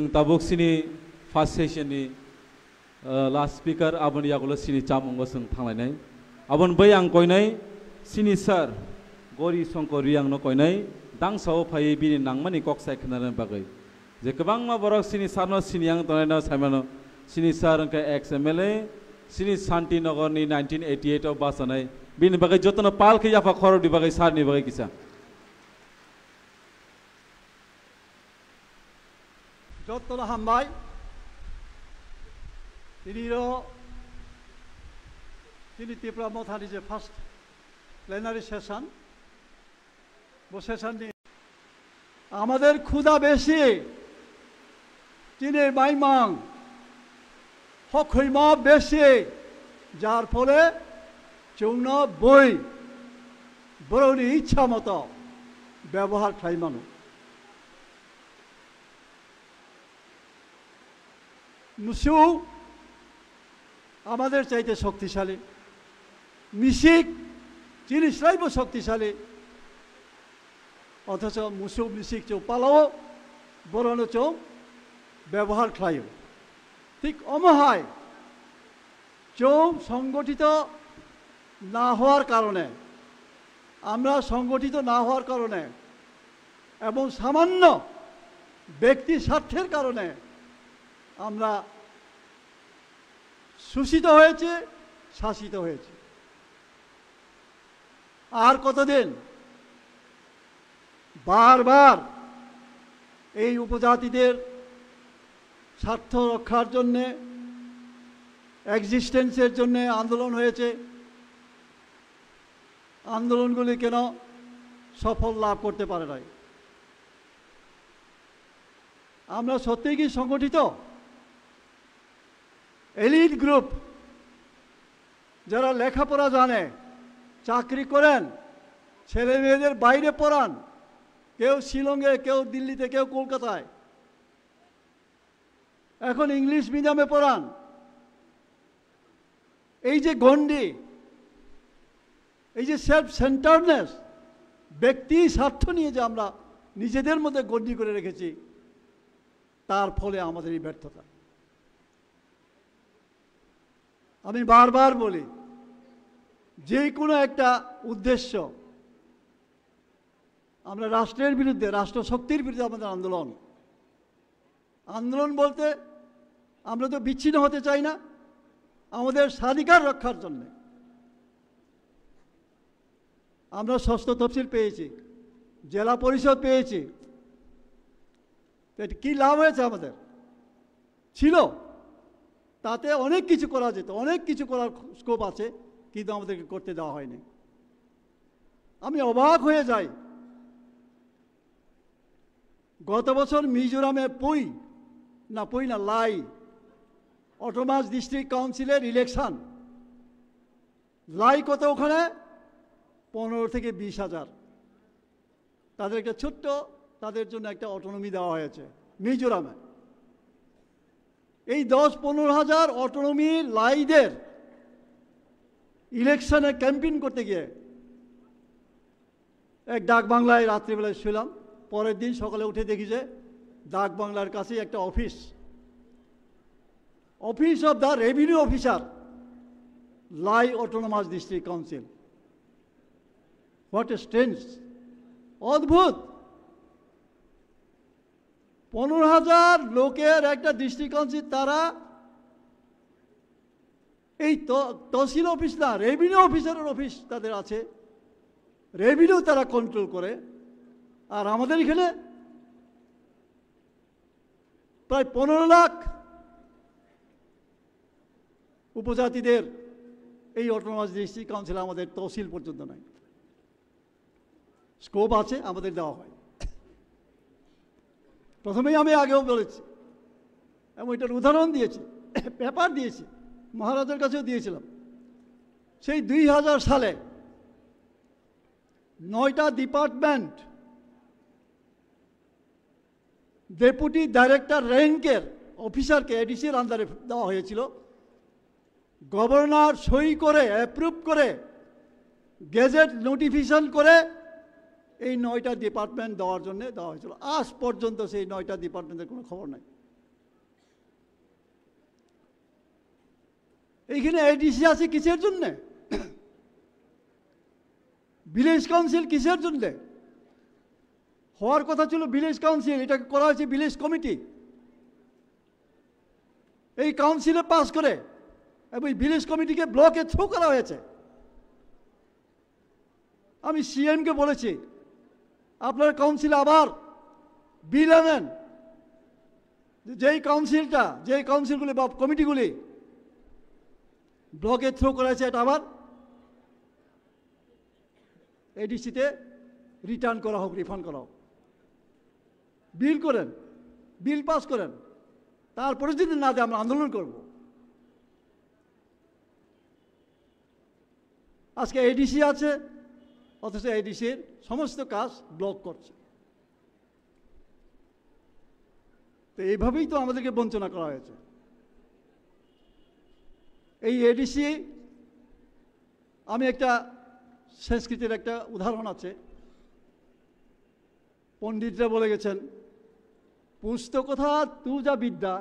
tabuk sini first session ni last speaker abon yagulo sini chamung sing thanglai abon bai ang koinai sini sir gori songko riang no koinai dang sao phai bini nangmani kok sai khnaran bagai je kabang ma borok sini sarno sini yang tonai no saimano sini sir ke ex MLA sini Shanti Nagar ni 1988 of basanai bini bagai jotono pal ke yafa khoro di bagai sar ni bagai kisa jotono hambai তিনি ত্রিপুরা মথারি যে first plenary session session আমাদের ক্ষুধা বেশি চীনের মাইমাং হখৈমা বেশি যার ফলে চৌন বই বরৌনি ইচ্ছা মতো ব্যবহার খাইমানো মুসু আমাদের চাইতে শক্তিশালী মিশিক জিনিসটাই শক্তিশালী অথচ মুসু মিশিক চৌ পালাও বরণ চৌ ব্যবহার খাইও ঠিক অমহায় চৌ সংগঠিত না হওয়ার কারণে আমরা সংগঠিত না হওয়ার কারণে এবং সামান্য ব্যক্তি স্বার্থের কারণে আমরা শোষিত হয়েছে শাসিত হয়েছে আর কতদিন বারবার এই উপজাতিদের স্বার্থ রক্ষার জন্য এক্সিস্টেন্সের জন্য আন্দোলন হয়েছে আন্দোলনগুলি কেন সফল লাভ করতে পারে নাই আমরা সত্যিই কি সংগঠিত এলিট গ্রুপ যারা লেখাপড়া জানে চাকরি করেন ছেলে মেয়েদের বাইরে পড়ান কেউ শিলংয়ে কেউ দিল্লিতে কেউ কলকাতায় এখন ইংলিশ মিডিয়ামে পড়ান এই যে গণ্ডি এই যে সেলফ সেন্টারনেস ব্যক্তি স্বার্থ নিয়ে যে আমরা নিজেদের মধ্যে গণ্ডি করে রেখেছি তার ফলে আমাদের এই ব্যর্থতা আমি বারবার বলি যে কোনো একটা উদ্দেশ্য আমরা রাষ্ট্রের বিরুদ্ধে রাষ্ট্রশক্তির বিরুদ্ধে আমাদের আন্দোলন বলতে আমরা তো বিচ্ছিন্ন হতে চাই না আমাদের স্বাধিকার রক্ষার জন্য আমরা ষষ্ঠ তফসিল পেয়েছি জেলা পরিষদ পেয়েছি কি লাভ হয়েছে আমাদের ছিল তাতে অনেক কিছু করা যেত অনেক কিছু করার স্কোপ আছে কিন্তু আমাদেরকে করতে দেওয়া হয়নি আমি অবাক হয়ে যাই গত বছর মিজোরামে পুই না লাই অটোনমাস ডিস্ট্রিক্ট কাউন্সিলের ইলেকশন লাই কত ওখানে 15 থেকে 20,000 তাদেরকে ছোট্ট তাদের জন্য একটা অটোনমি দেওয়া হয়েছে মিজোরামে এই 10-15 হাজার অটোনমি লাইদের ইলেকশনে ক্যাম্পেইন করতে গিয়ে এক ডাক বাংলায় রাত্রিবেলায় শুলাম পরের দিন সকালে উঠে দেখি যে ডাক বাংলার কাছেই একটা office of the revenue officer lie autonomous district council what a strange অদ্ভুত 15,000 লোকের একটা ডিস্ট্রিক্ট কাউন্সিল তারা এই তহসিল অফিস না রেভিনিউ অফিসারের অফিস তাদের আছে রেভিনিউ তারা কন্ট্রোল করে আর আমাদের এখানে প্রায় 15 লাখ উপজাতিদের এই অটোনমাস ডিস্ট্রিক্ট কাউন্সিল আমাদের তহসিল পর্যন্ত নাই স্কোপ আছে আমাদের দেওয়া হয় প্রথমেই আমি আগেও বলেছি এবং এটার উদাহরণ দিয়েছি পেপার দিয়েছি মহারাজের কাছেও দিয়েছিলাম সেই 2000 সালে 9টা ডিপার্টমেন্ট ডেপুটি ডাইরেক্টর র্যাঙ্কের অফিসারকে এডিসির আন্ডারে দেওয়া হয়েছিল গভর্নর সই করে অ্যাপ্রুভ করে গেজেট নোটিফিকেশন করে এই 9টা ডিপার্টমেন্ট দেওয়ার জন্য দেওয়া হয়েছিল আজ পর্যন্ত সেই 9টা ডিপার্টমেন্টের কোনো খবর নাই এইখানে এডিসি আছে কিসের জন্যে? ভিলেজ কাউন্সিল কিসের জন্যে? হওয়ার কথা ছিল ভিলেজ কাউন্সিল, এটাকে করা হয়েছে ভিলেজ কমিটি। এই কাউন্সিলে পাস করে এবং ভিলেজ কমিটিকে ব্লকে থ্রু করা হয়েছে। আমি সিএমকে বলেছি, আপনার কাউন্সিলে আবার বিল আনেন, যেই কাউন্সিলগুলি বা কমিটিগুলি ব্লকে থ্রু করা হয়েছে এটা আবার এডিসিতে রিটার্ন করা হোক, রিফান্ড করা হোক। বিল করেন, বিল পাস করেন, তারপরে যদি না দেয় আমরা আন্দোলন করব। আজকে এডিসি আছে, অথচ এডিসির সমস্ত কাজ ব্লক করছে। তো এইভাবেই তো আমাদেরকে বঞ্চনা করা হয়েছে। এই এডিসি, আমি একটা সংস্কৃতির একটা উদাহরণ আছে, পণ্ডিতরা বলে গেছেন, পুস্তকথা তু যা বিদ্যা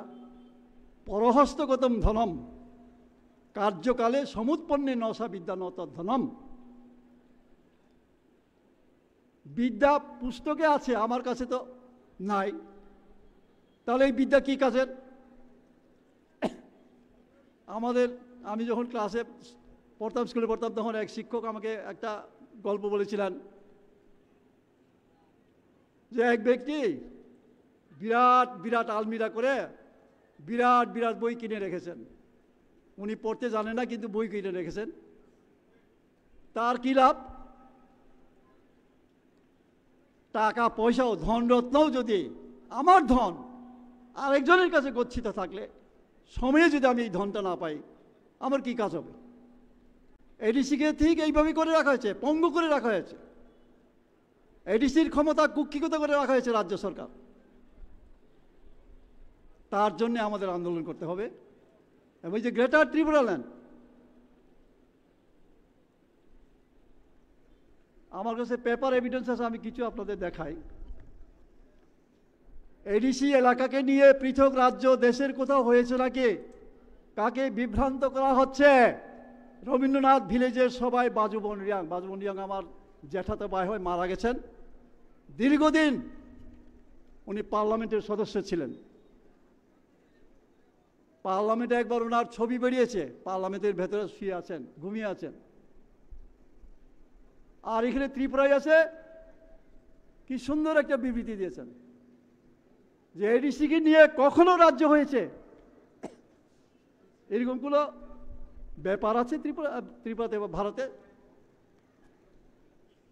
পরহস্তগতম ধনম কার্যকালে সমুৎপন্নে নসা বিদ্যা ন তদ্ধনম। বিদ্যা পুস্তকে আছে, আমার কাছে তো নাই, তাহলে এই বিদ্যা কি কাজের? আমি যখন ক্লাসে পড়তাম, স্কুলে পড়তাম, তখন এক শিক্ষক আমাকে একটা গল্প বলেছিলেন যে এক ব্যক্তি বিরাট বিরাট আলমিরা করে বিরাট বিরাট বই কিনে রেখেছেন। উনি পড়তে জানেন না, কিন্তু বই কিনে রেখেছেন। তার কি লাভ? টাকা পয়সাও ধনরত্নও যদি আমার ধন আরেকজনের কাছে গচ্ছিত থাকলে, সময়ে যদি আমি এই ধনটা না পাই, আমার কি কাজ হবে? এডিসিকে ঠিক এইভাবে করে রাখা হয়েছে, পঙ্গু করে রাখা হয়েছে। এডিসির ক্ষমতা কুক্ষিগত করে রাখা হয়েছে রাজ্য সরকার। তার জন্য আমাদের আন্দোলন করতে হবে। এবং যে গ্রেটার ত্রিপুরা ল্যান্ড, আমার কাছে পেপার এভিডেন্স আছে, আমি কিছু আপনাদের দেখাই। এডিসি এলাকাকে নিয়ে পৃথক রাজ্য দেশের কোথাও হয়েছে নাকি? কাকে বিভ্রান্ত করা হচ্ছে? রবীন্দ্রনাথ ভিলেজের সবাই বাজুবন রিয়াং আমার জ্যাঠাতো ভাই হয়ে মারা গেছেন। দীর্ঘদিন উনি পার্লামেন্টের সদস্য ছিলেন। পার্লামেন্টে একবার ওনার ছবি বেরিয়েছে, পার্লামেন্টের ভেতরে শুয়ে আছেন, ঘুমিয়ে আছেন। আর এখানে ত্রিপুরায় আছে, কি সুন্দর একটা বিবৃতি দিয়েছেন যে এডিসিকে নিয়ে কখনো রাজ্য হয়েছে, এরকমগুলো ব্যাপার আছে ত্রিপুরাতে বা ভারতে।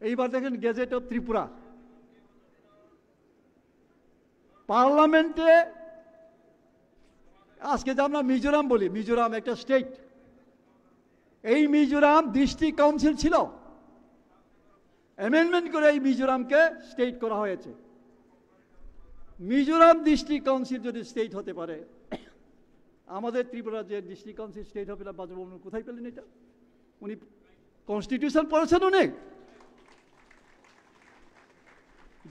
এইবার দেখেন গেজেট অফ ত্রিপুরা, পার্লামেন্টে আজকে যে আমরা মিজোরাম বলি, মিজোরাম একটা স্টেট, এই মিজোরাম ডিস্ট্রিক্ট কাউন্সিল ছিল, অ্যামেন্ডমেন্ট করে এই মিজোরামকে স্টেট করা হয়েছে। মিজোরাম ডিস্ট্রিক্ট কাউন্সিল যদি স্টেট হতে পারে, আমাদের ত্রিপুরা যে ডিস্ট্রিক্ট কাউন্সিল স্টেট হবে না, বাজুবন কোথায় পেলেন এটা? উনি কনস্টিটিউশন পড়েছেন? উনি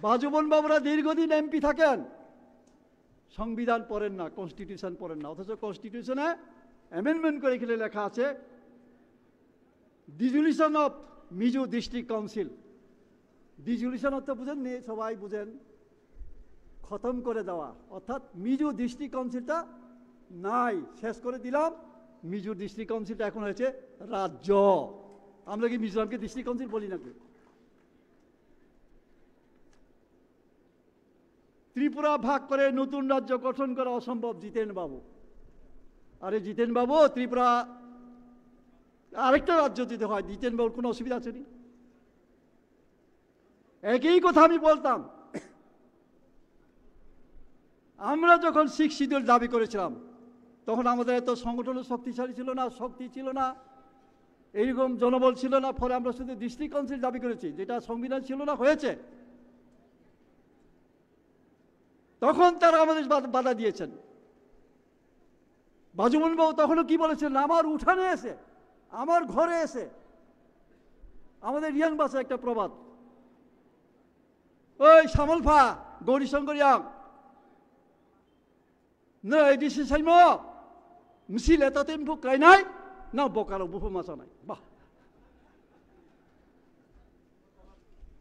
বাজুবন বাবুরা দীর্ঘদিন এমপি থাকেন, সংবিধান পড়েন না, কনস্টিটিউশন পড়েন না, অথচ কনস্টিটিউশনে অ্যামেন্ডমেন্ট করে এখানে লেখা আছে ডিজুলিউশন অফ মিজো ডিস্ট্রিক্ট কাউন্সিল। ডিজুলিউশন অর্থ বুঝেন নি? সবাই বুঝেন, খতম করে দেওয়া, অর্থাৎ মিজো ডিস্ট্রিক্ট কাউন্সিলটা নাই, শেষ করে দিলাম। মিজো ডিস্ট্রিক্ট কাউন্সিলটা এখন হয়েছে রাজ্য। আমরা কি মিজোরামকে ডিস্ট্রিক্ট কাউন্সিল বলি নাকি? ত্রিপুরা ভাগ করে নতুন রাজ্য গঠন করা অসম্ভব, জিতেন বাবু। আরে জিতেন বাবু, ত্রিপুরা আরেকটা রাজ্য যদি হয়, জিতেন বাবুর কোনো অসুবিধা আছে নি? একই কথা আমি বলতাম। আমরা যখন 6 শিডিউল দাবি করেছিলাম, তখন আমাদের এত সংগঠন শক্তিশালী ছিল না, শক্তি ছিল না, এইরকম জনবল ছিল না। ফলে আমরা শুধু ডিস্ট্রিক্ট কাউন্সিল দাবি করেছি, যেটা সংবিধান ছিল না, হয়েছে। তখন তারা আমাদের বাধা দিয়েছেন। বাজুমন বাবু তখনও কি বলেছেন? আমার উঠানে এসে, আমার ঘরে এসে, আমাদের রিয়াং ভাষায় একটা প্রবাদ, ওই সামলফা গৌরীশঙ্কর ইয়াং না এডিসি সাইম মিছিল এততেন ভুক গাইনাই না বোকারো বুফো মাছা নাই। বাহ,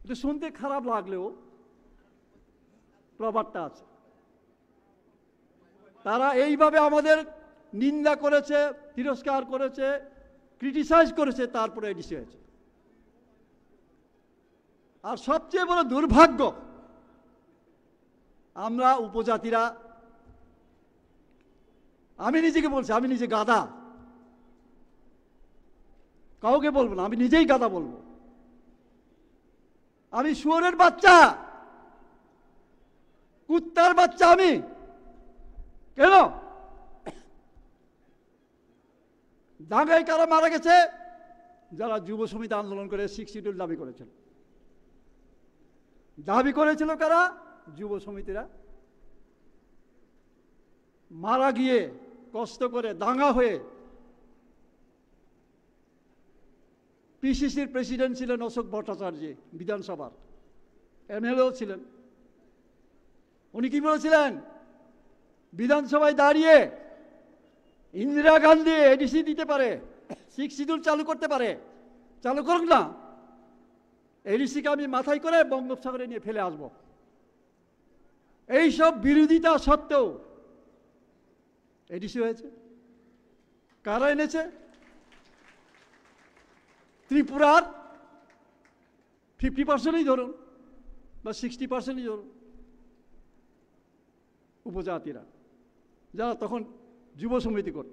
এটা শুনতে খারাপ লাগলেও প্রবাদটা আছে। তারা এইভাবে আমাদের নিন্দা করেছে, তিরস্কার করেছে, ক্রিটিসাইজ করেছে, তারপরে এডিসি হয়েছে। আর সবচেয়ে বড় দুর্ভাগ্য, আমরা উপজাতিরা, আমি নিজেকে বলছি, আমি নিজে গাধা, কাউকে বলবো না, আমি নিজেই গাধা বলবো। আমি শুয়োরের বাচ্চা, কুত্তার বাচ্চা আমি। কেন? দাঙ্গায় কারা মারা গেছে? যারা যুব সমিতি আন্দোলন করে 6 শিডিউল দাবি করেছিল। দাবি করেছিল কারা? যুব সমিতিরা। মারা গিয়ে কষ্ট করে দাঙ্গা হয়ে। পিসিসির প্রেসিডেন্ট ছিলেন অশোক ভট্টাচার্য, বিধানসভার এমএলএও ছিলেন। উনি কি বলেছিলেন? বিধানসভায় দাঁড়িয়ে ইন্দিরা গান্ধী এডিসি দিতে পারে, 6 শিডিউল চালু করতে পারে, চালু করুক না, এডিসিকে আমি মাথায় করে বঙ্গোপসাগরে নিয়ে ফেলে আসব। এইসব বিরোধিতা সত্ত্বেও এডিসি হয়েছে। কারা এনেছে? ত্রিপুরার 50%ই ধরুন বা 60%ই ধরুন উপজাতিরা, যারা তখন যুব সমিতি করত।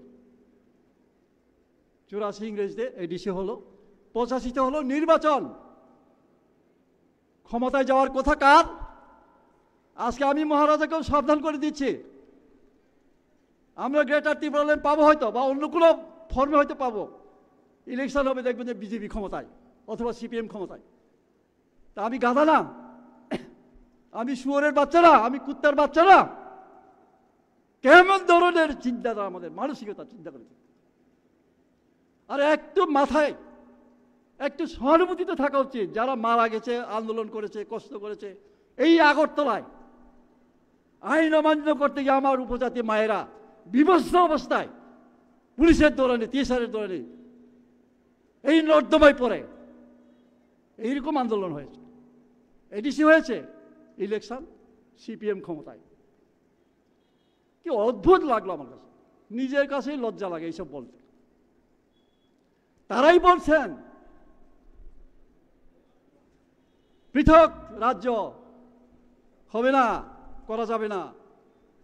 84 ইংরেজিতে এডিসি হলো, 85-তে হলো নির্বাচন। ক্ষমতায় যাওয়ার কথা কার? আজকে আমি মহারাজাকেও সাবধান করে দিচ্ছি, আমরা গ্রেটার ত্রিপুরাল্যান্ড পাবো হয়তো, বা অন্য কোনো ফর্মে হয়তো পাবো। ইলেকশন হবে, দেখবেন যে বিজেপি ক্ষমতায় অথবা সিপিএম ক্ষমতায়। তা আমি গাধা না, আমি শুয়োরের বাচ্চা না, আমি কুত্তার বাচ্চা না। কেমন ধরনের চিন্তাধারা আমাদের, মানসিকতা চিন্তা করেছে। আর একটু মাথায় একটু সহানুভূতিতে থাকা উচিত। যারা মারা গেছে, আন্দোলন করেছে, কষ্ট করেছে, এই আগরতলায় আইন অমান্য করতে গিয়ে আমার উপজাতি মায়েরা বিভৎস অবস্থায় পুলিশের দৌড়ানি, টিএসআরের দৌড়ানি, এই নর্দমায় পড়ে এইরকম আন্দোলন হয়েছে। এডিসি হয়েছে, ইলেকশন, সিপিএম ক্ষমতায়। কি অদ্ভুত লাগলো আমার কাছে, নিজের কাছেই লজ্জা লাগে এইসব বলতে। তারাই বলছেন পৃথক রাজ্য হবে না, করা যাবে না।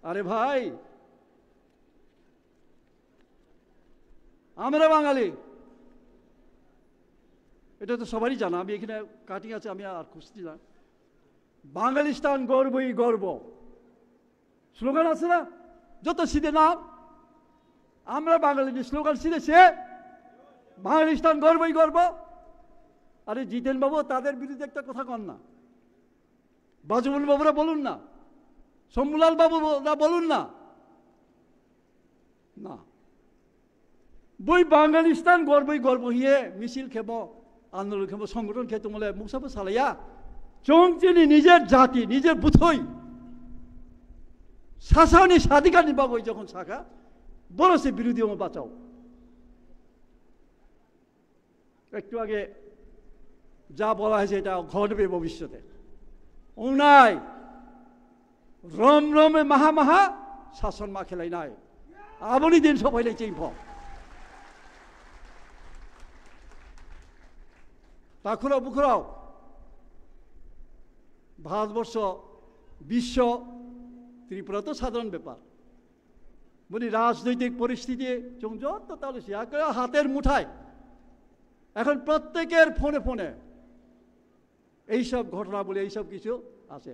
আরে ভাই, আমরা বাঙালি, এটা তো সবারই জানা। আমি এখানে কাটিং আছে, আমি আর খুঁজছি না। বাঙালিস্তান গর্বই গর্ব স্লোগান আছে না? যত সিধে নাম, আমরা বাঙালি স্লোগান সিধেছে বাঙালিস্তান গর্বই গর্ব। আরে জিতেন বাবু, তাদের বিরুদ্ধে একটা কথা কন না, বাজুবন বাবুরা বলুন না, শম্ভুলাল বাবুরা বলুন না। না, বই বাঙালিস্তান গর্বই গর্ব হিয়ে মিছিল খেব, আন্দোলন খেব, সংগঠন খেতে বলে মুসাফ সালাইয়া চংচিনি নিজের জাতি, নিজের বুথই শাসানি সাধিকা নিবাব যখন শাখা বলেছে বিরোধী আমার বাঁচাও। একটু আগে যা বলা হয়েছে এটা ঘটবে ভবিষ্যতে। নাই রম রমে মাহা মাহা শাসন মা খেলাই নাই, আবনি দিন সবাই চেয়ে ভ তাকুরাও বুকুরাও ভারতবর্ষ, বিশ্ব, ত্রিপুরা তো সাধারণ ব্যাপার। বলি রাজনৈতিক পরিস্থিতি যত তাহলে হাতের মুঠায় এখন প্রত্যেকের ফোনে ফোনে এইসব ঘটনা বলে এইসব কিছু আছে।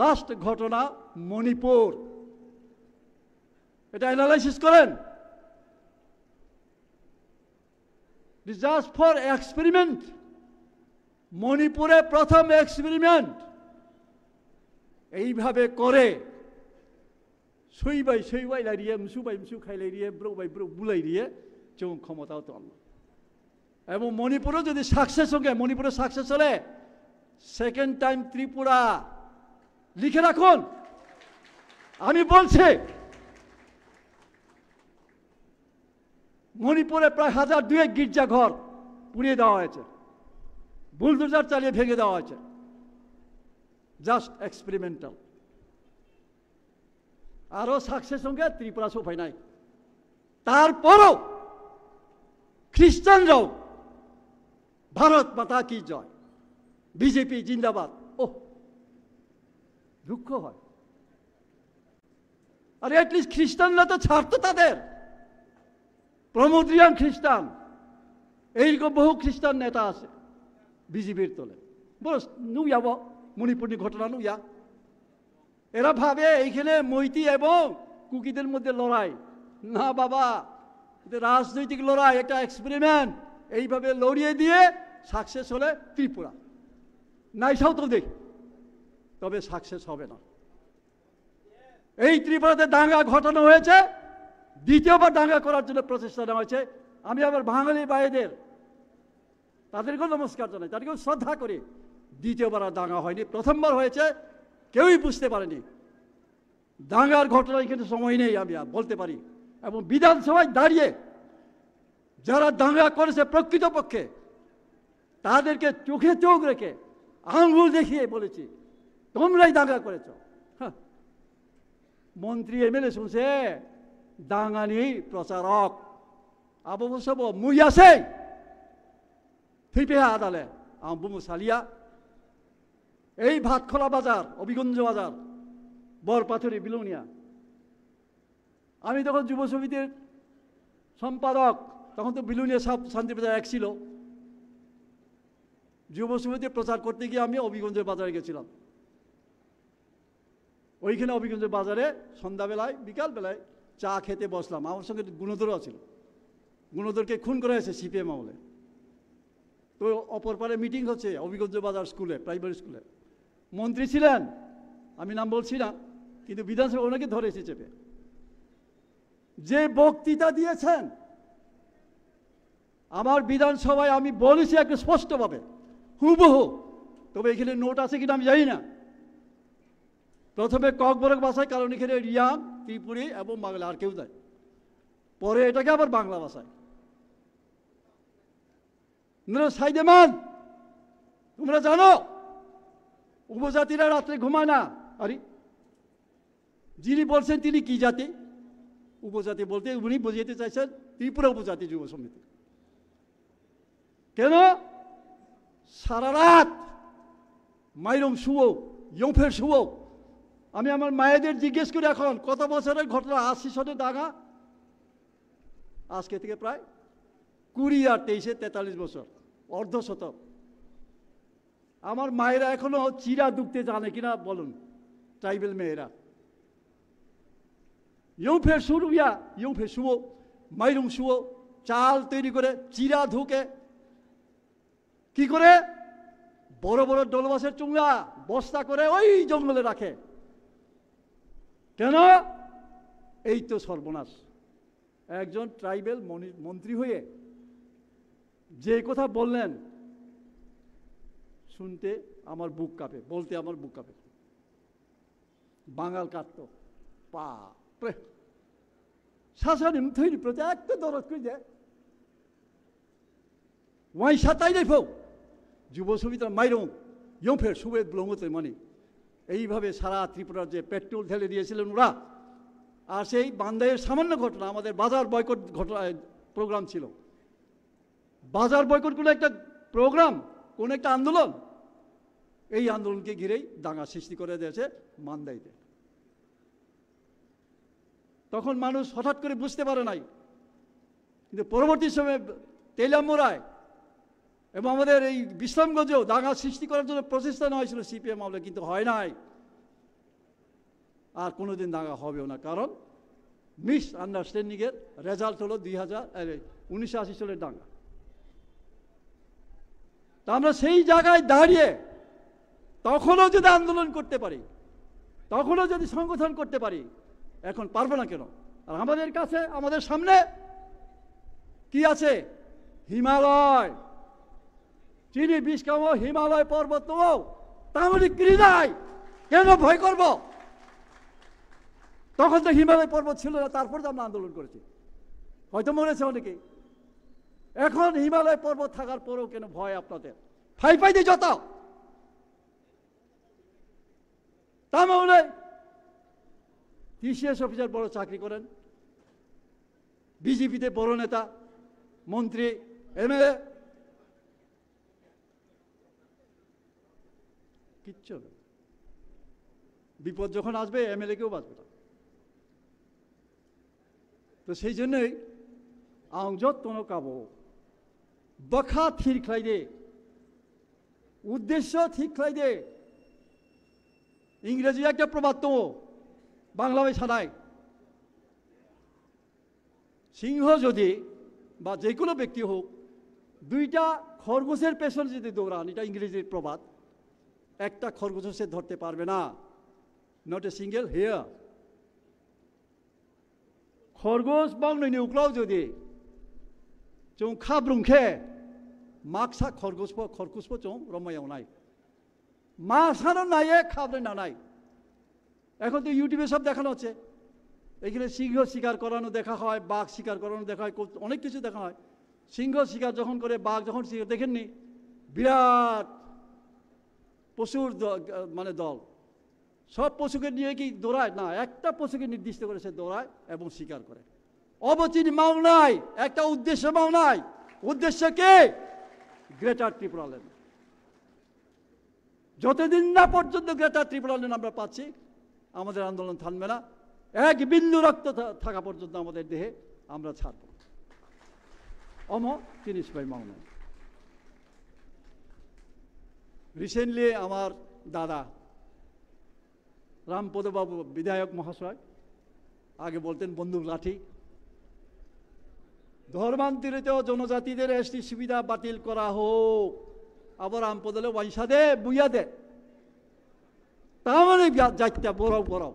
লাস্ট ঘটনা মণিপুর, এটা অ্যানালাইসিস করেন। জাস্ট ফর এক্সপেরিমেন্ট, মণিপুরে প্রথম এক্সপেরিমেন্ট এইভাবে করে সইবাই সইবাই লাইরিয়ে, মুসুবাই মুসু খাই লাইরিয়ে, ব্রোবাই ব্রো বুলাইরিয়ে চৌ ক্ষমতাও তো আল্লাহ। এবং মণিপুরও যদি সাকসেস হোক, মণিপুরে সাকসেস হলে সেকেন্ড টাইম ত্রিপুরা লিখে রাখুন। আমি বলছি মণিপুরে প্রায় 1002 গির্জাঘর পুড়িয়ে দেওয়া হয়েছে, বুলডোজার চালিয়ে ভেঙে দেওয়া হয়েছে, জাস্ট এক্সপেরিমেন্টাল। আরো সাকসেস সঙ্গে ত্রিপুরা উপায় নাই। তারপরও খ্রিস্টানরাও ভারত মাতা কি জয়, বিজেপি জিন্দাবাদ, ও দুঃখ হয়। আর এটলিস্ট খ্রিস্টানরা তো ছাড়তো তাদের, প্রমোদ রিয়াং খ্রিস্টান, এইরকম বহু খ্রিস্টান নেতা আছে বিজেপির তলে। বস নুইয়াব মণিপুরী ঘটনা নুইয়া। এরা ভাবে এইখানে মৈতি এবং কুকিদের মধ্যে লড়াই, না বাবা, এটা রাজনৈতিক লড়াই, একটা এক্সপেরিমেন্ট। এইভাবে লড়িয়ে দিয়ে সাকসেস হলে ত্রিপুরা, নাইসাও তো দেখ, তবে সাকসেস হবে না। এই ত্রিপুরাতে দাঙ্গা ঘটানো হয়েছে, দ্বিতীয়বার দাঙ্গা করার জন্য প্রচেষ্টা নেওয়া হয়েছে। আমি আবার বাঙালি ভাইদের তাদেরকেও নমস্কার জানাই, তাদেরকেও শ্রদ্ধা করি। দ্বিতীয়বার আর দাঙ্গা হয়নি, প্রথমবার হয়েছে, কেউই বুঝতে পারেনি। দাঙ্গার ঘটনা এখানে সময় নেই আমি বলতে পারি। এবং বিধানসভায় দাঁড়িয়ে যারা দাঙ্গা করেছে প্রকৃতপক্ষে তাদেরকে চোখে চোখ রেখে আঙ্গুল দেখিয়ে বলেছি, তোমরাই দাঙ্গা করেছ। মন্ত্রী এমএলএ শুনছে দাঙ্গানি প্রচারক আবশ্যক মুই আছে ফিপে আদালে বুমু সালিয়া। এই ভাতখোলা বাজার, অভিগঞ্জ বাজার, বরপাথরি, বিলুনিয়া। আমি তখন যুব সমিতির সম্পাদক, তখন তো বিলুনিয়া সব শান্তিবাজার এক ছিল। যুব সমিতি প্রচার করতে গিয়ে আমি অভিগঞ্জের বাজারে গেছিলাম। ওইখানে অভিগঞ্জের বাজারে সন্ধ্যাবেলায় বিকালবেলায় চা খেতে বসলাম। আমার সঙ্গে গুণধরও ছিল। গুণধরকে খুন করা হয়েছে সিপিএম আমলে। তো অপর পারে মিটিং হচ্ছে অভিগঞ্জ বাজার স্কুলে, প্রাইমারি স্কুলে। মন্ত্রী ছিলেন, আমি নাম বলছি না, কিন্তু বিধানসভা ওনাকে ধরেছে চেপে। যে বক্তৃতা দিয়েছেন আমার বিধানসভায়, আমি বলেছি একটু স্পষ্টভাবে, হুবহু। তবে এখানে নোট আছে কিনা আমি জানি না। প্রথমে ককবরক ভাষায়, কারণ এখানে রিয়াং, ত্রিপুরী এবং বাংলা, আর কেউ দেয়। পরে এটাকে আবার বাংলা ভাষায়। সাইদেমান, তোমরা জানো উপজাতিরা রাত্রে ঘুমায় না। আরে যিনি বলছেন তিনি কি জাতি? উপজাতি বলতে উনি বুঝাইতে চাইছেন ত্রিপুরা উপজাতি যুব সমিতি। কেন সারা রাত মাইরং শুয়ো, ইয়ংফের শুয়ো। আমি আমার মায়েদের জিজ্ঞেস করি এখন কত বছরের ঘটনা, 80 সনের দাঙ্গা, আজকে থেকে প্রায় 20 আর 23-এ 43 বছর, অর্ধশতক। আমার মায়েরা এখনো চিরা দুখতে জানে কিনা বলুন, ট্রাইবেল মেয়েরা। ইয়ংফের শুরু ইয়া, ইয়ংফের শুয়ো, মাইরং শুয়ো, চাল তৈরি করে চিরা ধুকে কি করে বড় বড় ডোলবাসের চুঙ্গা বস্তা করে ওই জঙ্গলে রাখে। কেন? এই তো সর্বনাশ। একজন ট্রাইবেল মন্ত্রী হয়ে যে কথা বললেন, শুনতে আমার বুক কাঁপে, বলতে আমার বুক কাঁপে। বাঙাল কাটতো পা শাসন থৈরি প্রতি একটা দরদ করে দেয়। ওয়াই সাতাই নাই ফৌ যুব সমিতির মাইরং ইয়ংফের সুবেদ ব্লমতে মানে এইভাবে সারা ত্রিপুরার যে পেট্রোল ঢেলে দিয়েছিলেন ওরা। আর সেই বান্দাইয়ের সামান্য ঘটনা, আমাদের বাজার বয়কট ঘটনা প্রোগ্রাম ছিল। বাজার বয়কট কোনো একটা প্রোগ্রাম, কোন একটা আন্দোলন, এই আন্দোলনকে ঘিরেই দাঙ্গা সৃষ্টি করে দিয়েছে মান্দাইতে। তখন মানুষ হঠাৎ করে বুঝতে পারে নাই, কিন্তু পরবর্তী সময়ে তেলামুরায় এবং আমাদের এই বিশ্রামগঞ্জেও দাঙ্গা সৃষ্টি করার জন্য প্রচেষ্টা নেওয়া হয়েছিল সিপিএম আমলে, কিন্তু হয় নাই। আর কোনোদিন দাঙ্গা হবেও না, কারণ মিস আন্ডারস্ট্যান্ডিংয়ের রেজাল্ট হলো 1980 সালের দাঙ্গা। তা আমরা সেই জায়গায় দাঁড়িয়ে তখনও যদি আন্দোলন করতে পারি, তখনও যদি সংগঠন করতে পারি, এখন পারবো না কেন? আর আমাদের কাছে, আমাদের সামনে কি আছে? হিমালয়, চিনি বিষকাম হিমালয় পর্বত, তাহলে নাই, কেন ভয় করব? তখন তো হিমালয় পর্বত ছিল না, তারপর তো আমরা আন্দোলন করেছি। হয়তো মরেছে অনেকে, এখন হিমালয় পর্বত থাকার পরেও কেন ভয় আপনাদের? ফাইপাইতে যত তা মনে টিসিএস অফিসার বড় চাকরি করেন, বিজেপিতে বড় নেতা, মন্ত্রী, এমএলএ, কিচ্ছু না। বিপদ যখন আসবে এমএলএ কেউ বাঁচবে না। তো সেই জন্যই যত্ন কাবো বখা ঠিক খাইদে, উদ্দেশ্য ঠিক খাইদে। ইংরেজি একটা প্রবাদ তো বাংলায় ছাড়াই, সিংহ যদি বা যে কোনো ব্যক্তি হোক দুইটা খরগোশের পেছনে যদি দৌড়ান, এটা ইংরেজির প্রবাদ, একটা খরগোশ সে ধরতে পারবে না। Not a single hair. খরগোশ বাংলায় উকলাও যদি চৌ খাব্রুংখে মাকসা খরগোশ চৌ রমায়াও নাই মাসানো নাই খাবরে না নাই। এখন তো ইউটিউবে সব দেখানো হচ্ছে, এখানে সিংহ শিকার করানো দেখা হয়, বাঘ শিকার করানো দেখা হয়, অনেক কিছু দেখা হয়। সিংহ শিকার যখন করে, বাঘ যখন শিকার, দেখেননি বিরাট পশুর মানে দল, সব পশুকে নিয়ে কি দৌড়ায় না, একটা পশুকে নির্দিষ্ট করে সে দৌড়ায় এবং শিকার করে। অবচিনি মাও নাই, একটা উদ্দেশ্য মাও নাই। উদ্দেশ্য কে? Greater Tripura land. যতদিন না পর্যন্ত গ্রেটার ত্রিপুরা ল্যান্ড আমরা পাচ্ছি, আমাদের আন্দোলন থামবে না। এক বিন্দু রক্ত থাকা পর্যন্ত আমাদের দেহে আমরা ছাড়ব। জিনিস পাই মাও নাই। রিসেন্টলি আমার দাদা রামপদবাবু বিধায়ক মহাশয়, আগে বলতেন বন্দুক লাঠি, ধর্মান্তরিত জনজাতিদের এসটি সুবিধা বাতিল করা হোক, আবার রামপদলে পয়সা দে বুইয়া দে, তা মানে যাইতে বড়াও বড়াও।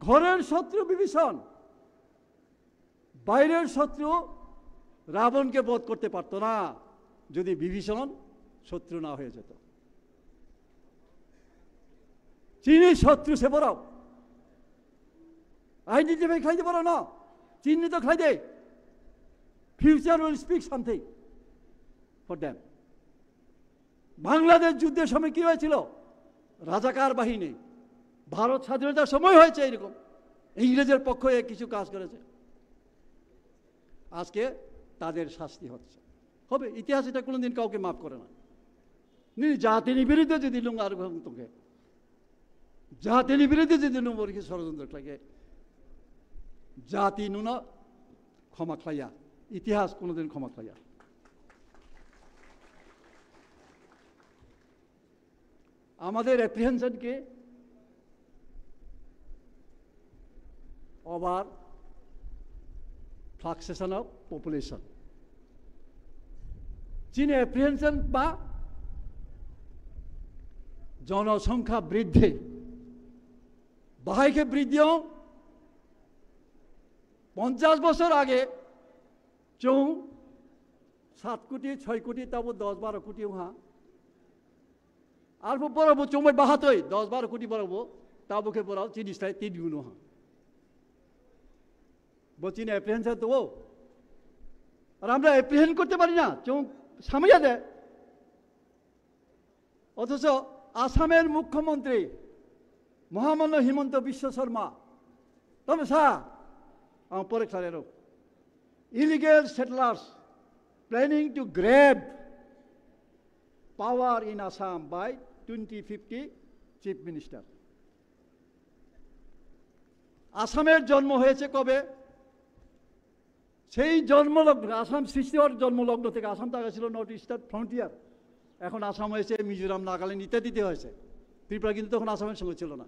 ঘরের শত্রু বিভীষণ, বাইরের শত্রু রাবণকে বধ করতে পারত না যদি বিভীষণ শত্রু না হয়ে যেত। চীনি শত্রু সে বড়াও, আইডেন্টিফাই খাইতে পারো না, চিহ্নিত খাই দে। Future will speak something for them. Bangladesh যুদ্ধের সময় কি হয়েছিল? রাজাকার বাহিনী, ভারত স্বাধীনতার সময় হয়েছে এরকম, ইংরেজের পক্ষ হয়ে কিছু কাজ করেছে। আজকে তাদের শাস্তি হচ্ছে, হবে। ইতিহাস এটা কোনোদিন কাউকে মাফ করে না। জাতির বিরুদ্ধে যদি আর তোকে জাতির বিরুদ্ধে যদি নুমরিকে ষড়যন্ত্র লাগে, জাতি নুনা ক্ষমা খাইয়া, ইতিহাস কোনোদিন ক্ষমা খাইয়া। আমাদের অ্যাপ্রিহেনশনকে ওভার ফ্লাকসেশন অফ পপুলেশন, চীনে অ্যাপ্রিহেনশন বা জনসংখ্যা বৃদ্ধি, বাহাইকে বৃদ্ধিও 50 বছর আগে 7 কোটি 6 কোটি তাবো 10-12 কোটি হ্যাঁ আর বড়াবো চৌমাই বাহাতই 10-12 কোটি বড়াবো তাবুকে বড়াও চিনিসটাই 3 গুণ হ্যাঁ বচিনে অ্যাপ্রিহেনশন তো আর আমরা অ্যাপ্রিহেন্ড করতে পারি না, চৌ সামিয়া দেয়। অথচ আসামের মুখ্যমন্ত্রী মহামান্য হিমন্ত বিশ্ব শর্মা তবে পরে খেলেরও illegal settlers planning to grab power in Assam by 2050 chief minister. আসামের জন্ম হয়েছে কবে? সেই জন্মলগ্ন, আসাম সৃষ্টি হওয়ার জন্মলগ্ন থেকে আসাম তো আগে ছিল নর্থ ইস্টার্ন ফ্রন্টিয়ার, এখন আসাম হয়েছে, মিজোরাম, নাগাল্যান্ড ইত্যাদিতে হয়েছে। ত্রিপুরা কিন্তু তখন আসামের সঙ্গে ছিল না।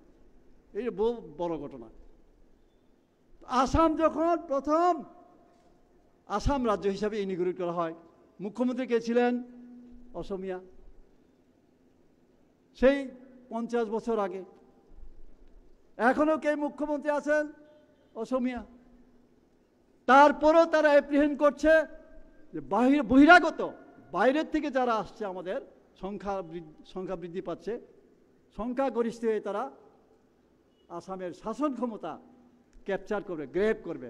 এই বহু বড় ঘটনা। আসাম যখন প্রথম আসাম রাজ্য হিসাবে ইনিগ্রেট করা হয়, মুখ্যমন্ত্রী কে ছিলেন? অসমিয়া। সেই 50 বছর আগে। এখনো কে মুখ্যমন্ত্রী আছেন? অসমিয়া। তারপরও তারা অ্যাপ্রিহেন্ড করছে যে বহিরাগত, বাইরের থেকে যারা আসছে, আমাদের সংখ্যা বৃদ্ধি পাচ্ছে, সংখ্যাগরিষ্ঠ হয়ে তারা আসামের শাসন ক্ষমতা ক্যাপচার করবে, গ্রেপ করবে।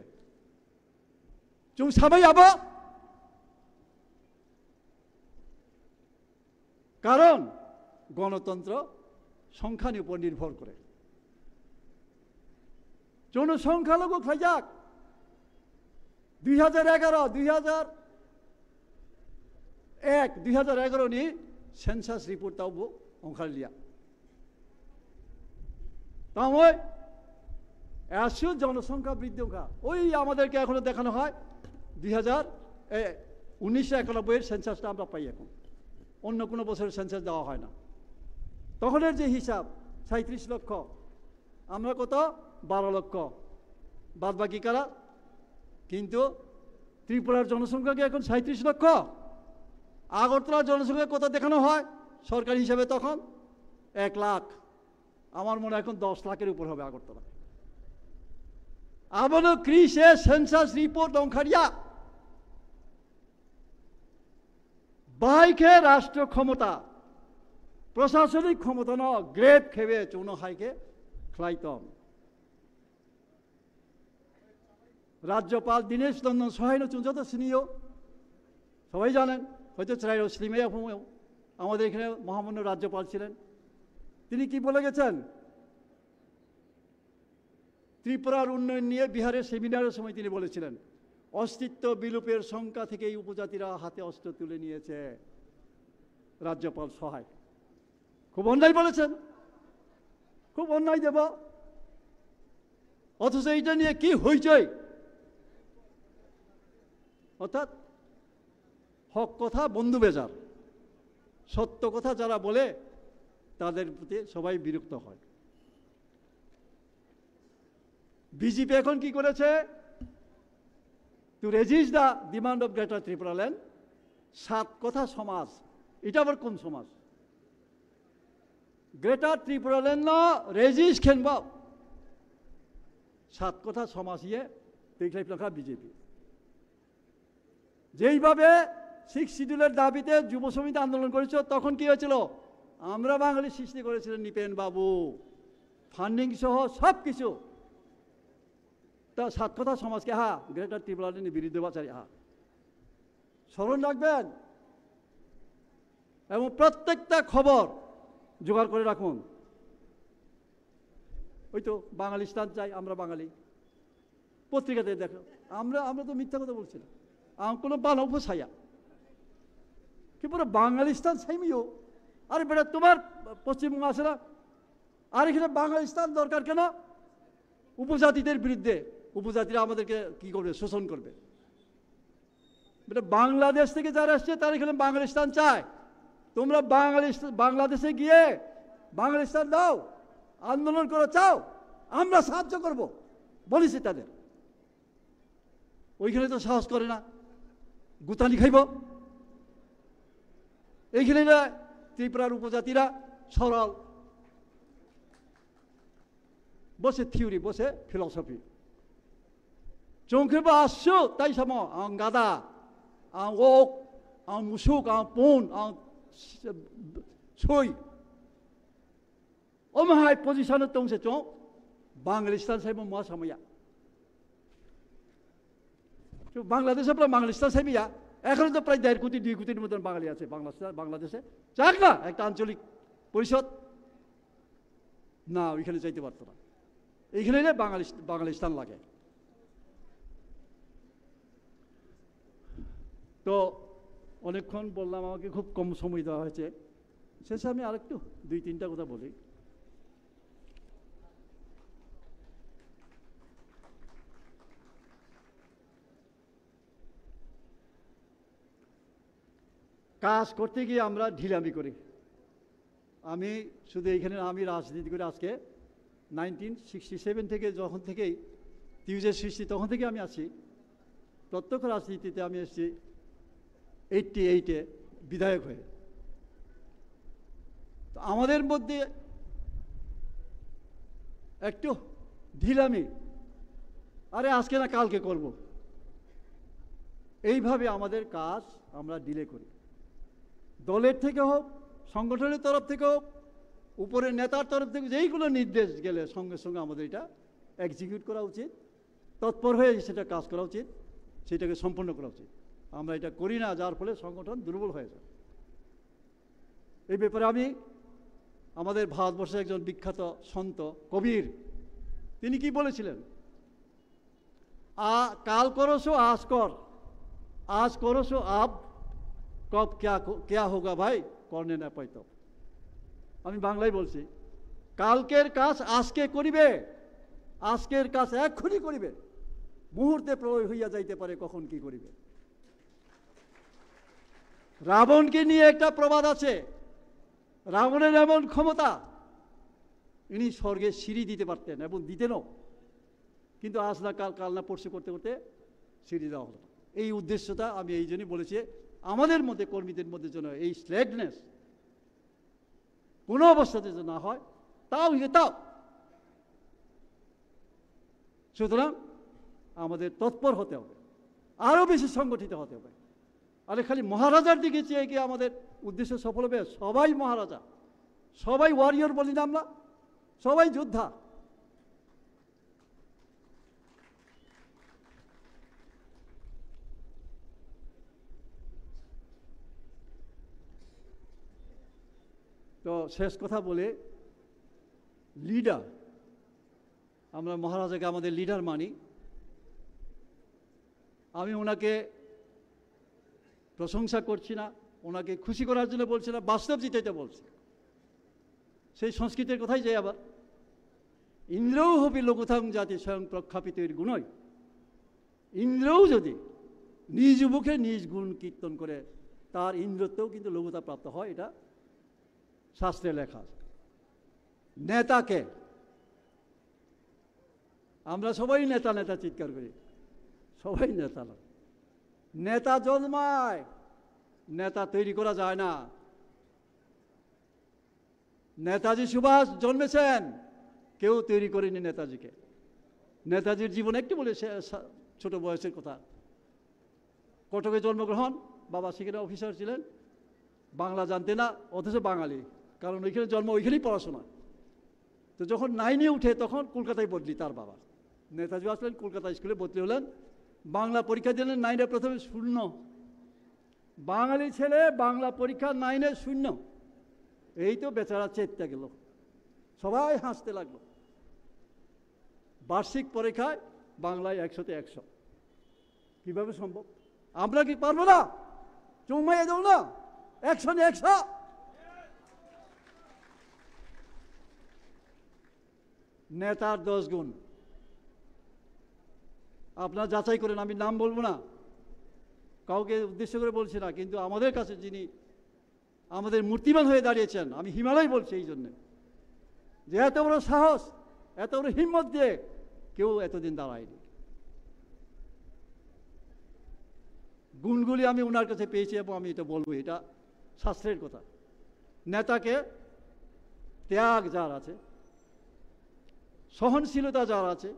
좀 참아야봐. কারণ গণতন্ত্র সংখ্যার উপর নির্ভর করে। জনসংখ্যালঘু খাইজাক 2011, 2011 ni সেন্সাস রিপোর্ট তাও অংখালিয়া তাও এসো জনসংখ্যা বৃদ্ধি হোক ওই আমাদেরকে এখনো দেখানো হয় 1991 এর সেন্সাসটা আমরা পাই এখন অন্য কোনো বছরের সেন্সাস দেওয়া হয় না তখনের যে হিসাব 37 লক্ষ আমরা কত 12 লক্ষ বাদ বাকি কারা কিন্তু ত্রিপুরার জনসংখ্যা কি এখন 37 লক্ষ আগরতলার জনসংখ্যা কত দেখানো হয় সরকারি হিসাবে তখন 1 লাখ আমার মনে এখন 10 লাখের উপর হবে আগরতলা আবারও ক্রিসে সেন্সাস রিপোর্ট অংখারিয়া বাইকে রাষ্ট্র ক্ষমতা প্রশাসনিক ক্ষমতা ন গ্রেপ খেবে চৌন হাইকে খ্লাইতম রাজ্যপাল দীনেশ নন্দন সহায়ন চুঞ্জত সিনিও সবাই জানেন হয়তো চাইরো স্লিমে আমাদের এখানে মহামান্য রাজ্যপাল ছিলেন তিনি কি বলে গেছেন ত্রিপুরার উন্নয়ন নিয়ে বিহারের সেমিনারের সময় তিনি বলেছিলেন অস্তিত্ব বিলোপের সংখ্যা থেকে এই উপজাতিরা হাতে অস্ত্র তুলে নিয়েছে রাজ্যপাল সহায় খুব অন্যায় বলেছেন খুব অন্যায় দেব অথচ এইটা নিয়ে কি হইচই অর্থাৎ হক কথা বন্ধু বেজার সত্য কথা যারা বলে তাদের প্রতি সবাই বিরক্ত হয় বিজেপি এখন কি করেছে two resist the demand of greater Tripuraland 7 কথা সমাজ এটা আবার কোন সমাজ গ্রেটার ত্রিপুরাল্যান্ড রেজিস্ট খেনব 7 কথা সমাজ ইয়ে দেখলাই প্লাখা বিজেপি যেইভাবে 6 শিডিউলের দাবিতে যুব সমিতি আন্দোলন করেছিল তখন কি হয়েছিল আমরা বাঙালি সৃষ্টি করেছিলেন নিপেন বাবু ফান্ডিং সহ সব কিছু তা 7 কথা সমাজকে গ্রেটার ত্রিপুরাল্যান্ডের বিরুদ্ধে বাঁচাই স্মরণ রাখবেন এবং প্রত্যেকটা খবর জোগাড় করে রাখুন ওই তো বাঙালিস্তান চাই আমরা বাঙালি পত্রিকাতে দেখো আমরা তো মিথ্যা কথা বলছি না কোনো বানব ছায়া কি পুরো বাঙালিস্তান সাইমিও আরে বেটা তোমার পশ্চিমবঙ্গ আছে না আর এখানে বাঙালিস্তান দরকার কেন উপজাতিদের বিরুদ্ধে উপজাতিরা আমাদেরকে কি করবে শোষণ করবে বাংলাদেশ থেকে যারা আসছে তারা এখানে বাঙালিস্তান চায় তোমরা বাংলাদেশে গিয়ে বাঙালিস্তান দাও আন্দোলন করে চাও আমরা সাহায্য করব বলেছি তাদের ওইখানে তো সাহস করে না গুতানি খাইব এইখানে ত্রিপুরার উপজাতিরা সরল বসে থিওরি বসে ফিলসফি চৌখেবা আসছো তাই সাম আং গাদা আং ওক আং মুসুক আং পন আং সই অমহাই পজিশনে দंसे চং বাংলাদেশান সাইব मा সাময়া বাংলাদেশে প্রায় বাংলাদেশান সাইবিয়া এখন তো প্রায় 1.5 কোটি 2 কোটির মতন বাঙালি আছে বাংলাদেশে চাক না একটা আঞ্চলিক পরিষদ না ওইখানে চাইতে পারতো না এইখানে বাঙালিস্তান লাগে তো অনেকক্ষণ বললাম আমাকে খুব কম সময় দেওয়া হয়েছে শেষে আমি আরেকটু 2-3টা কথা বলি কাজ করতে গিয়ে আমরা ঢিলামি করি আমি শুধু এইখানে আমি রাজনীতি করে আজকে 1967 থেকে যখন থেকেই টিউজের সৃষ্টি তখন থেকে আমি আছি প্রত্যক্ষ রাজনীতিতে আমি এসেছি 88-এ বিধায়ক হয়ে তো আমাদের মধ্যে একটু ঢিলামি আরে আজকে না কালকে করব এইভাবে আমাদের কাজ আমরা ডিলে করি দলের থেকে হোক সংগঠনের তরফ থেকে হোক উপরের নেতার তরফ থেকে যেইগুলো নির্দেশ গেলে সঙ্গে সঙ্গে আমাদের এটা এক্সিকিউট করা উচিত তৎপর হয়ে সেটা কাজ করা উচিত সেটাকে সম্পন্ন করা উচিত। আমরা এটা করি না, যার ফলে সংগঠন দুর্বল হয়ে যায়। এই ব্যাপারে আমি আমাদের ভারতবর্ষের একজন বিখ্যাত সন্ত কবির, তিনি কি বলেছিলেন, কাল করোসো আজ কর, আজ করোসো আব, কব क्या होगा ভাই করনে না পাইতো। আমি বাংলায় বলছি, কালকের কাজ আজকে করিবে, আজকের কাজ এক্ষুনি করিবে, মুহূর্তে প্রলয় হইয়া যাইতে পারে কখন কি করিবে। রাবণকে নিয়ে একটা প্রবাদ আছে, রাবণের এমন ক্ষমতা, ইনি স্বর্গে সিঁড়ি দিতে পারতেন এবং দিতেনও, কিন্তু আজ না কাল, কাল না পরশু করতে করতে সিঁড়ি দেওয়া হলো। এই উদ্দেশ্যটা আমি এই জন্যই বলেছি, আমাদের মধ্যে কর্মীদের মধ্যে যেন এই স্ল্যাগনেস কোনো অবস্থাতে যেন না হয়, তাও তাও। সুতরাং আমাদের তৎপর হতে হবে, আরও বেশি সংগঠিত হতে হবে। আরে খালি মহারাজার দিকে চেয়ে গিয়ে আমাদের উদ্দেশ্য সফল হবে? সবাই মহারাজা, সবাই ওয়ারিয়র বলি না আমরা, সবাই যোদ্ধা। তো শেষ কথা বলে, লিডার, আমরা মহারাজাকে আমাদের লিডার মানি। আমি ওনাকে প্রশংসা করছি না, ওনাকে খুশি করার জন্য বলছি না, বাস্তব জিতাইতে বলছি। সেই সংস্কৃতির কথাই যাই আবার, ইন্দ্রও হবি লঘুথাং জাতি স্বয়ং প্রখ্যাপিতের গুণই। ইন্দ্রও যদি নিজ মুখে নিজ গুণ কীর্তন করে, তার ইন্দ্রত্বেও কিন্তু লঘুতা প্রাপ্ত হয়, এটা শাস্ত্রে লেখা আছে। নেতাকে আমরা সবাই নেতা নেতা চিৎকার করি, সবাই নেতা না। নেতা জন্মায়, নেতা তৈরি করা যায় না। নেতাজি সুভাষ জন্মেছেন, কেউ তৈরি করেনি নেতাজিকে। নেতাজির জীবন একটু বলে ছোট বয়সের কথা। কটকে জন্মগ্রহণ, বাবা সেখানে অফিসার ছিলেন, বাংলা জানতে না, অথচ বাঙালি, কারণ ওইখানে জন্ম, ওইখানেই পড়াশোনা। তো যখন 9-এ উঠে তখন কলকাতায় বদলি তার বাবা। নেতাজি আসলেন, কলকাতা স্কুলে ভর্তি হলেন, বাংলা পরীক্ষা দিলেন, 9-এ প্রথমে 0। বাঙালি ছেলে, বাংলা পরীক্ষা 9-এ 0। এই তো বেচারা চেততে গেল, সবাই হাসতে লাগলো। বার্ষিক পরীক্ষায় বাংলায় 100-তে 100। কিভাবে সম্ভব? আমরা কি পারবো না? চুমাইয়ে দেব না, 100-এ 100। নেতার 10 গুণ আপনারা যাচাই করেন, আমি নাম বলবো না, কাউকে উদ্দেশ্য করে বলছি না, কিন্তু আমাদের কাছে যিনি আমাদের মূর্তিমান হয়ে দাঁড়িয়েছেন, আমি হিমালয় বলছি এই জন্যে, যে এত বড় সাহস, এত বড় হিম্মত দিয়ে কেউ এতদিন দাঁড়ায়নি। গুণগুলি আমি ওনার কাছে পেয়েছি এবং আমি এটা বলবো, এটা শাস্ত্রের কথা। নেতাকে ত্যাগ যার আছে, সহনশীলতা যার আছে,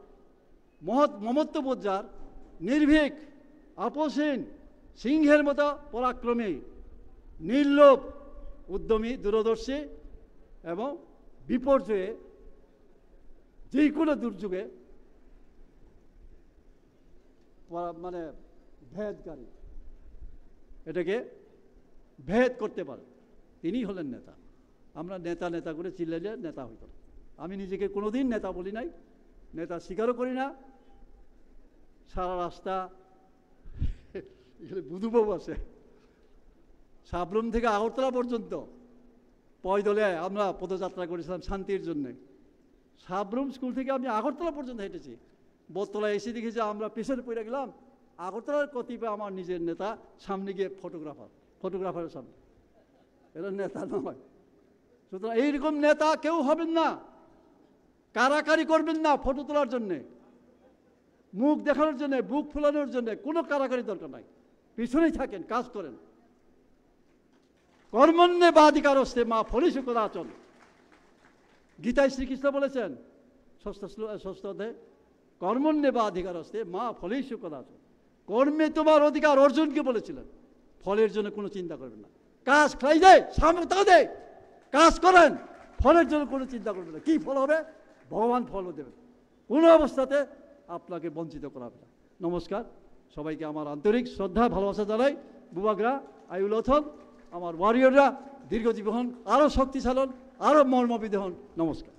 মমত্ববোধ যার, নির্ভীক, আপোষহীন, সিংহের মতো পরাক্রমী, নির্লোভ, উদ্যমী, দূরদর্শী এবং বিপর্যয়ে, যে কোনো দুর্যোগে মানে ভেদকারী, এটাকে ভেদ করতে পারে, তিনি হলেন নেতা। আমরা নেতা নেতা করে চিল্লাইলে নেতা হইত না। আমি নিজেকে কোনোদিন নেতা বলি নাই, নেতা স্বীকারও করি না। সারা রাস্তা এখানে বুধুবাবু আছে, সাবরুম থেকে আগরতলা পর্যন্ত পয়দলে আমরা পদযাত্রা করেছিলাম শান্তির জন্যে। সাবরুম স্কুল থেকে আমি আগরতলা পর্যন্ত হেঁটেছি। বোতলায় এসে দেখেছি আমরা পেছনে পড়ে গেলাম। আগরতলার কতিপয় আমার নিজের নেতা, সামনে গিয়ে ফটোগ্রাফারের সামনে। এরা নেতা নয়। সুতরাং এইরকম নেতা কেউ হবেন না। কারাকারি করবেন না ফটো তোলার জন্যে, মুখ দেখানোর জন্যে, বুক ফুলানোর জন্যে কোনো কারাকারি দরকার নাই। পিছনেই থাকেন, কাজ করেন। কর্মণ্যে বাধিকার হস্তে মা ফলিসু কদাচন। গীতায় শ্রীকৃষ্ণ বলেছেন 6ষ্ঠ অধ্যায়ে, কর্মণ্যে বাধিকার হস্তে মা ফলিসু কদাচন। কর্মে তোমার অধিকার, অর্জুনকে বলেছিলেন। ফলের জন্য কোনো চিন্তা করবেন না। কাজ খাই দেয়, সামনে তা দেয়, কাজ করেন, ফলের জন্য কোনো চিন্তা করবেন না। কি ফল হবে? ভগবান ফলও দেবেন। কোনো অবস্থাতে আপনাকে বঞ্চিত করা হবে না। নমস্কার, সবাইকে আমার আন্তরিক শ্রদ্ধা ভালোবাসা জানাই। বুবাগরা আইউল অথন আমার ওয়ারিয়ররা দীর্ঘজীবী হন, আরও শক্তিশালী হন, আরও মর্মবিদ হন। নমস্কার।